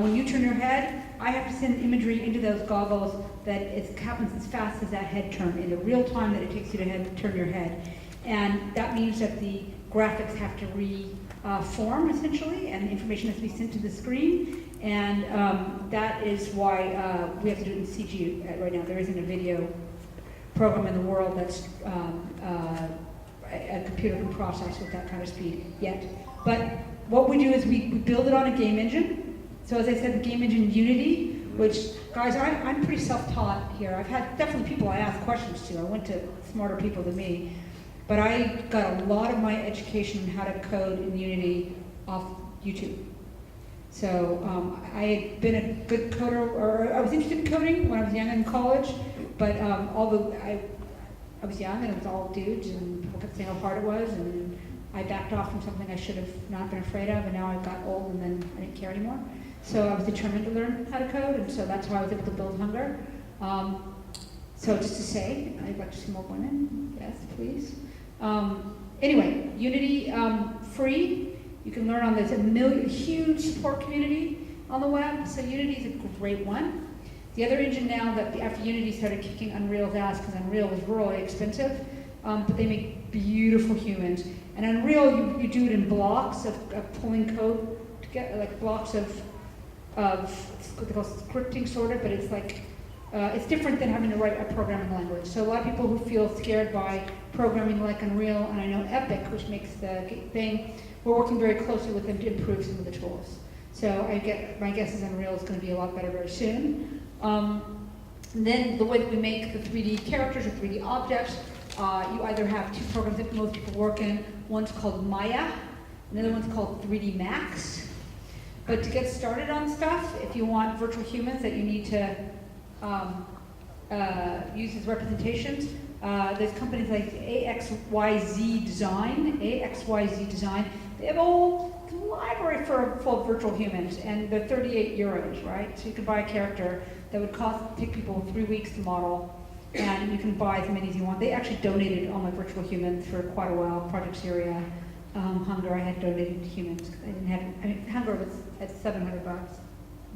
when you turn your head, I have to send imagery into those goggles that it happens as fast as that head turn, in the real time that it takes you to turn your head. And that means that the graphics have to reform, essentially, and the information has to be sent to the screen. And that is why we have to do it in CG right now. There isn't a video program in the world that's a computer can process with that kind of speed yet. But what we do is we build it on a game engine. So as I said, the game engine Unity, which, guys, I'm pretty self-taught here. I've had definitely people I ask questions to. I went to smarter people than me. But I got a lot of my education on how to code in Unity off YouTube. So I had been a good coder, or I was interested in coding when I was young in college, but I was young and it was all dudes and people kept saying how hard it was, and I backed off from something I should have not been afraid of, and now I got old and then I didn't care anymore. So I was determined to learn how to code, and so that's how I was able to build Hunger. So just to say, I'd like to see more women. Yes, please. Anyway, Unity, free. You can learn on this huge support community on the web. So Unity is a great one. The other engine now that after Unity started kicking Unreal's ass, because Unreal was really expensive, but they make beautiful humans. And Unreal, you do it in blocks of pulling code together, like blocks of what they call scripting, sort of, but it's like, it's different than having to write a programming language. So a lot of people who feel scared by programming like Unreal, and I know Epic, which makes the thing, we're working very closely with them to improve some of the tools. So my guess is Unreal is going to be a lot better very soon. Then the way that we make the 3D characters or 3D objects, you either have two programs that most people work in. One's called Maya, another one's called 3D Max. But to get started on stuff, if you want virtual humans that you need to use as representations, there's companies like AXYZ Design. They have a whole library full of virtual humans, and they're 38 euros, right? So you can buy a character that would take people 3 weeks to model, and you can buy as many as you want. They actually donated all my virtual humans for quite a while. Project Syria, Hunger, I had donated humans. I didn't have, Hunger was at $700.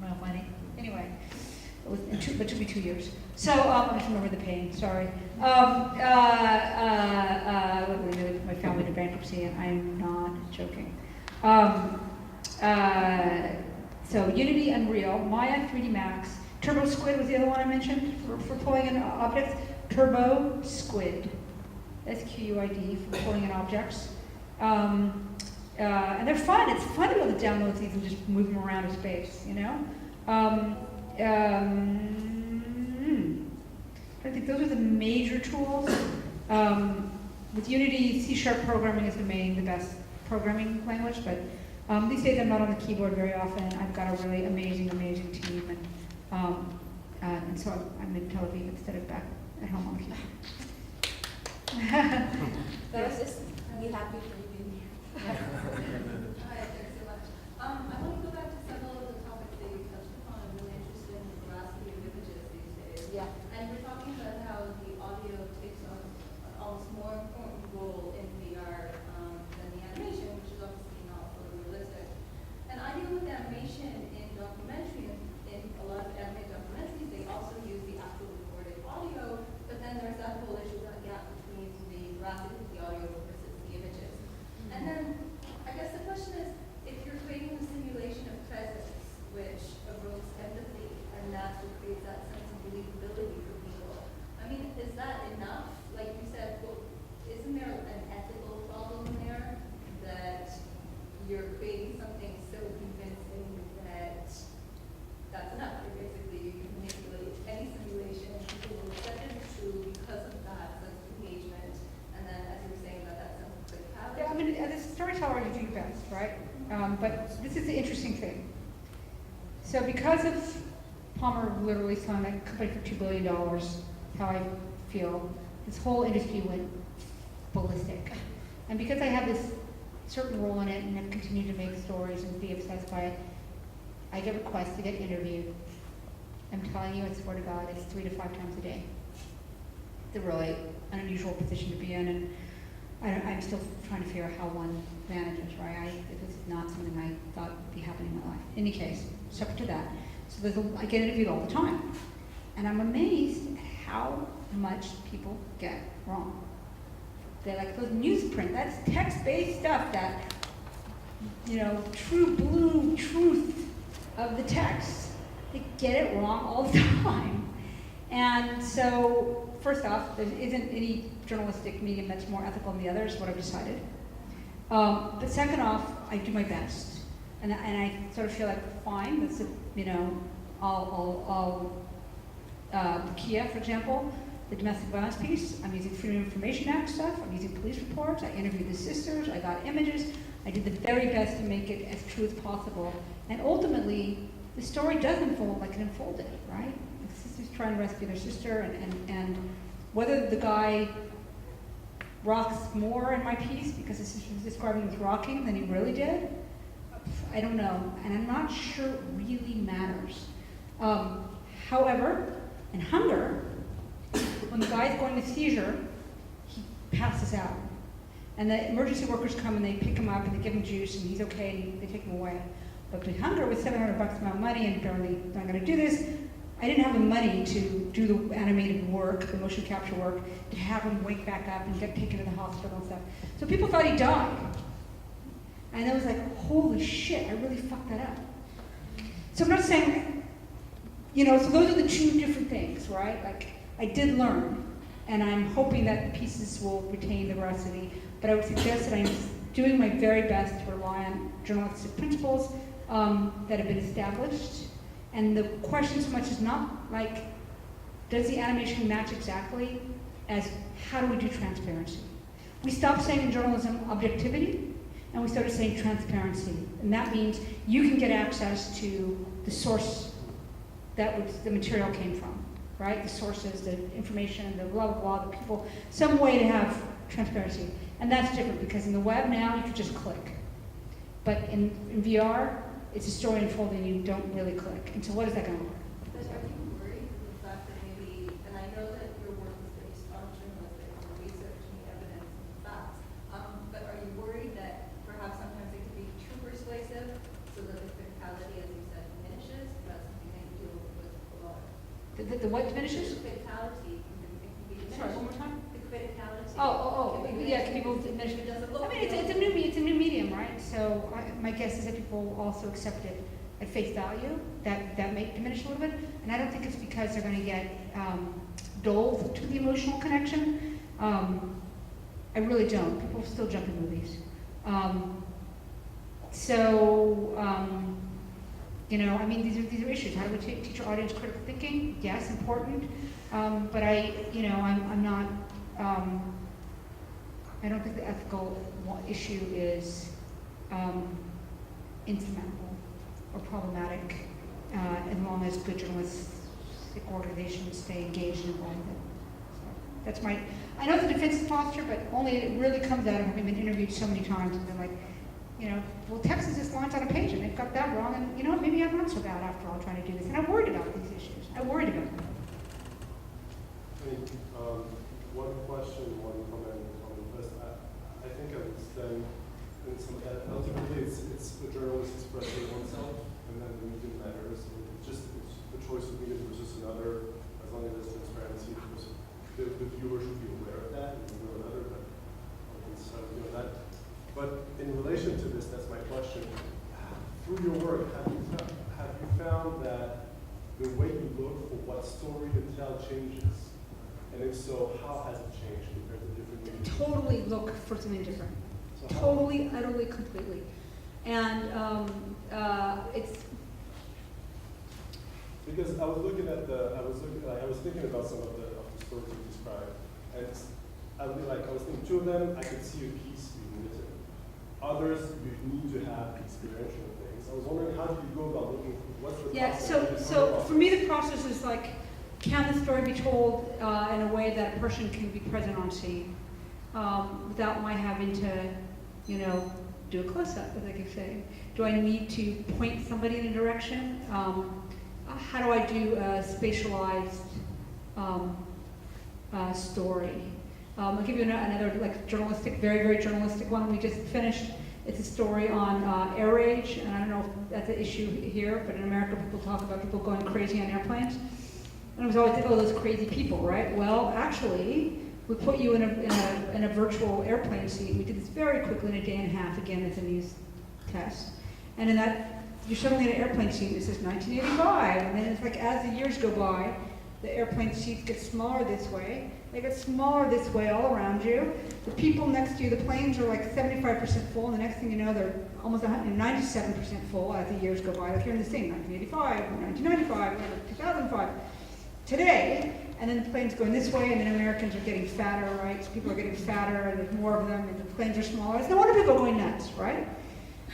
No money. Anyway, it took me 2 years. So I just remember the pain. Sorry. My family to bankruptcy, and I'm not joking. So Unity, Unreal, Maya, 3D Max, Turbo Squid was the other one I mentioned for pulling in objects. Turbo Squid, SQUID, for pulling in objects. And they're fun. It's fun to be able to download these and just move them around in space, you know? I think those are the major tools. With Unity, C# programming is the best programming language, but these days I'm not on the keyboard very often. I've got a really amazing team, and so I'm in Tel Aviv instead of back at home on the keyboard. That was just be happy for you being here. Hi, thanks so much. I want to go back to several of the topics that you touched upon. I'm really interested in the veracity of images these days. Yeah. And we're talking about how the audio takes on an almost more important role in VR than the animation, which is obviously not photorealistic. And I deal with animation in documentary, in a lot of animated documentaries, they also use the actual recorded audio, but then there's that whole issue, that gap between the veracity of the audio versus the images. And then, I guess the question is, if you're creating a simulation of presence, which evokes empathy, and that's what creates that sense of believability for people, I mean, is that enough? Like you said, well, isn't there an ethical problem there that you're creating something so convincing that that's enough? You're basically, you can manipulate any simulation and people will accept it as true because of that sense of engagement. And then, as you were saying about that sense of criticality. Yeah, I mean, as a storyteller, you do your best, right? But this is the interesting thing. So because of Palmer literally selling that company for $2 billion, how I feel, this whole industry went ballistic. And because I have this certain role in it and have continued to make stories and be obsessed by it, I get requests to get interviewed. I'm telling you, I swear to God, it's 3 to 5 times a day. It's a really an unusual position to be in, and I'm still trying to figure out how one manages, right? This is not something I thought would be happening in my life. In any case, separate to that. So I get interviewed all the time. And I'm amazed at how much people get wrong. They're like, those newsprint, that's text-based stuff, that, true blue truth of the text. They get it wrong all the time. And so, first off, there isn't any journalistic medium that's more ethical than the other, is what I've decided. But second off, I do my best. And I sort of feel like, fine, that's Kia, for example, the domestic violence piece, I'm using Freedom of Information Act stuff, I'm using police reports, I interviewed the sisters, I got images, I did the very best to make it as true as possible. And ultimately, the story does unfold like it unfolded, right? The sister's trying to rescue their sister, and whether the guy rocks more in my piece because the sister was describing him as rocking than he really did, I don't know, and I'm not sure it really matters. However, in Hunger, when the guy's going to seizure, he passes out. And the emergency workers come and they pick him up and they give him juice and he's okay and they take him away. But with Hunger, with $700 amount of money and apparently I'm going to do this, I didn't have the money to do the animated work, the motion capture work, to have him wake back up and get taken to the hospital and stuff. So people thought he died. And I was like, holy shit, I really fucked that up. So I'm not saying, so those are the two different things, right? Like, I did learn, and I'm hoping that the pieces will retain the veracity, but I would suggest that I'm doing my very best to rely on journalistic principles that have been established. And the question so much is not like, does the animation match exactly, as how do we do transparency? We stopped saying in journalism objectivity, and we started saying transparency. And that means you can get access to the source that the material came from, right? The sources, the information, the blah, blah, blah, the people, some way to have transparency. And that's different because in the web now, you can just click. But in VR, it's a story unfolding, you don't really click. And so what is that going to look like? But are you worried with the fact that maybe, and I know that your work is based on journalistic research and the evidence and the facts, but are you worried that perhaps sometimes it could be too persuasive so that the criticality, as you said, diminishes? That's something that you deal with a lot. The what diminishes? The criticality can be diminished. Sorry, one more time? The criticality. Yeah, can people diminish it? I mean, it's a new medium, right? So my guess is that people will also accept it at face value. That may diminish a little bit, and I don't think it's because they're going to get dulled to the emotional connection. I really don't. People still jump in movies. I mean, these are issues. How do we teach our audience critical thinking? Yes, important. But I'm not. I don't think the ethical issue is insurmountable or problematic as long as good journalistic organizations stay engaged and involved in it. That's my, I know it's a defensive posture, but only it really comes out of having been interviewed so many times and been like, you know, well, Texas is lines on a page and they've got that wrong, and you know, maybe I'm not so bad after all trying to do this. And I'm worried about these issues. I'm worried about them. One question, one comment on the list. I think I would stand in some, ultimately it's a journalist expressing oneself, and then the medium matters. It's just the choice of medium versus another, as long as there's transparency, because the viewer should be aware of that, and one or another, but so, you know, that. But in relation to this, that's my question. Through your work, have you found that the way you look for what story to tell changes? And if so, how has it changed compared to different mediums? Totally look for something different. So totally, utterly, completely. And it's... Because I was looking at I was thinking about some of the stories you described, and I was thinking two of them, I could see a piece being written. Others, you need to have experiential things. I was wondering, how do you go about looking for what's the process? So for me, the process is like, can the story be told in a way that a person can be present on scene without my having to, you know, do a close-up, as I keep saying? Do I need to point somebody in a direction? How do I do a spatialized story? I'll give you another like journalistic, very, very journalistic one we just finished. It's a story on air rage, and I don't know if that's an issue here, but in America people talk about people going crazy on airplanes. And it was always like, oh, those crazy people, right? Well, actually, we put you in a virtual airplane seat. We did this very quickly in a day and a half, again, as a news test. And in that, you're suddenly in an airplane seat, and it says 1985. And then it's like, as the years go by, the airplane seats get smaller this way. They get smaller this way all around you. The people next to you, the planes are like 75% full, and the next thing you know, they're almost 197% full as the years go by. Like you're in the same 1985, 1995, 2005. Today, and then the plane's going this way, and then Americans are getting fatter, right? So people are getting fatter, and there's more of them, and the planes are smaller. It's no wonder people are going nuts, right?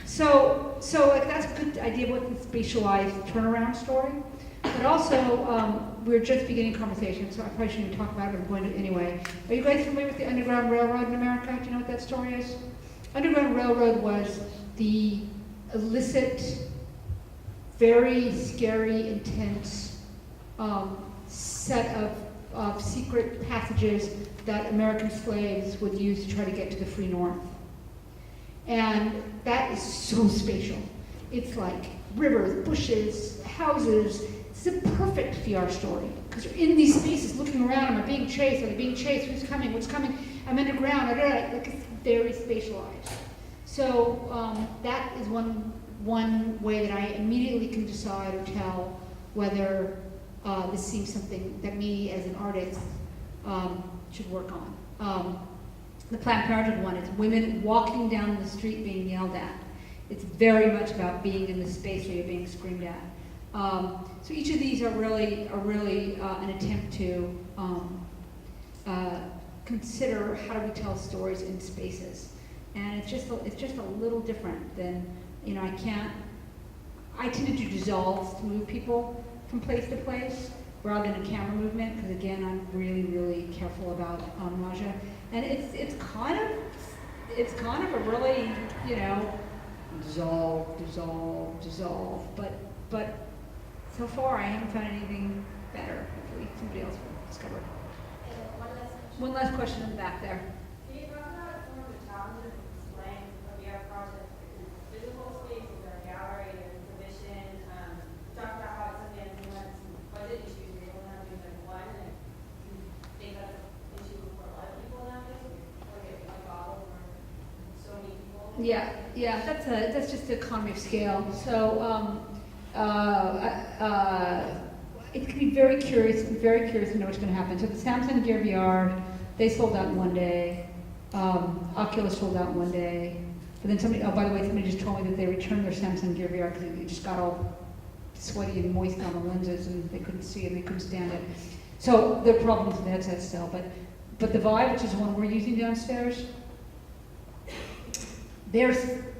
So like that's a good idea about the spatialized turnaround story. But also, we're just beginning conversation, so I probably shouldn't even talk about it, but I'm going to anyway. Are you guys familiar with the Underground Railroad in America? Do you know what that story is? Underground Railroad was the illicit, very scary, intense set of secret passages that American slaves would use to try to get to the free North. And that is so spatial. It's like rivers, bushes, houses. It's a perfect VR story, because you're in these spaces looking around. Am I being chased? Are they being chased? Who's coming? What's coming? I'm underground. Like it's very spatialized. So that is one way that I immediately can decide or tell whether this seems something that me as an artist should work on. The Planned Parenthood one is women walking down the street being yelled at. It's very much about being in the space where you're being screamed at. So each of these are really an attempt to consider how do we tell stories in spaces, and it's just a little different than, you know, I tend to do dissolves to move people from place to place rather than a camera movement, because again I'm really careful about nausea, and it's kind of a really, you know, dissolve, but so far I haven't found anything better. Hopefully somebody else will discover it. One last question in the back there. Can you talk about some of the challenges of displaying a VR project in physical spaces or a gallery or exhibition? You talked about how it's something that has some budget issues. You're able to have things like one, and do you think that's an issue for a lot of people nowadays? Or get a bottle for so many people? Yeah, that's just the economy of scale. So it can be very curious to know what's going to happen. So the Samsung Gear VR, they sold out in one day. Oculus sold out in one day. But then somebody just told me that they returned their Samsung Gear VR because it just got all sweaty and moist on the lenses, and they couldn't see it, and they couldn't stand it. So there are problems with the headset still. But the Vive, which is the one we're using downstairs, they're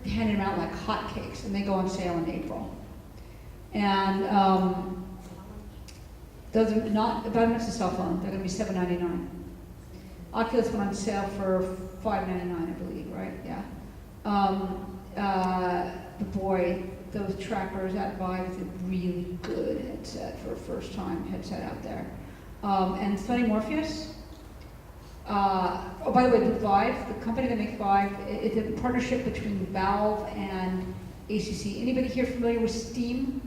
handing them out like hotcakes, and they go on sale in April. And those are not about as much as a cell phone. They're going to be $7.99. Oculus went on sale for $5.99, I believe, right? Yeah. But boy, those trackers, that Vive is a really good headset for a first-time headset out there. And Sony Morpheus. Oh, by the way, the Vive, the company that makes Vive, it's a partnership between Valve and ACC. Anybody here familiar with Steam?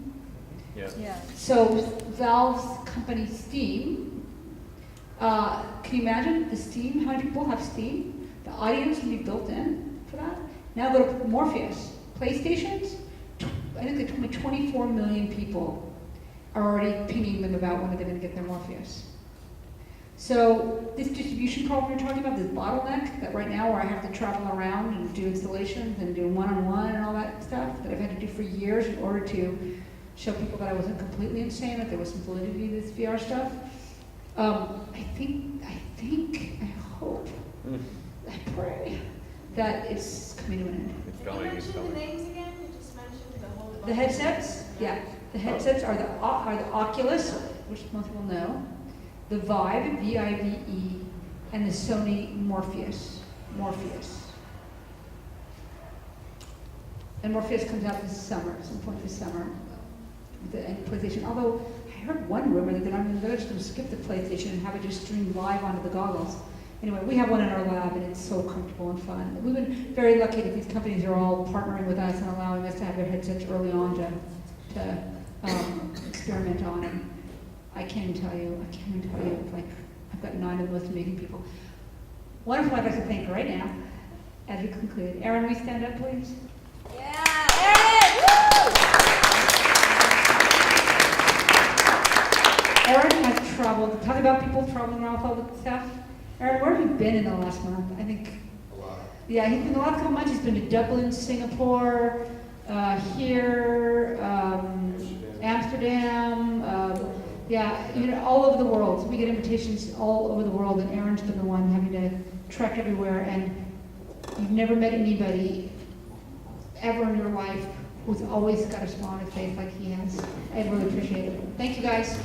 Yeah. Yeah. So Valve's company Steam, can you imagine the Steam? How many people have Steam? The audience will be built in for that. Now go to Morpheus. PlayStations, I think they told me 24 million people are already pinging them about when they're going to get their Morpheus. So this distribution problem you're talking about, this bottleneck that right now where I have to travel around and do installations and do one-on-one and all that stuff that I've had to do for years in order to show people that I wasn't completely insane, that there was some validity to this VR stuff. I hope, I pray that it's coming to an end. It's coming. It's The coming. names again, you just mentioned the whole. The headsets, yeah, the headsets are the Oculus, which most people know, the Vive, V-I-V-E, and the Sony Morpheus. And Morpheus comes out this summer, some point this summer, the PlayStation. Although I heard one rumor that they're just going to skip the PlayStation and have it just stream live onto the goggles. Anyway, we have one in our lab, and it's so comfortable and fun. We've been very lucky that these companies are all partnering with us and allowing us to have their headsets early on to experiment on. And I can't even tell you, like, I've got 9 of the most amazing people. One of whom I'd like to thank right now, as we conclude. Aaron, will you stand up, please? Aaron has traveled. Talk about people traveling around with all the stuff. Aaron, where have you been in the last month? I think. A lot. Yeah, he's been the last couple months. He's been to Dublin, Singapore, here, Amsterdam. Yeah, you know, all over the world. So we get invitations all over the world, and Aaron's been the one having to trek everywhere. And you've never met anybody ever in your life who's always got a smile on his face like he has. I really appreciate it. Thank you, guys.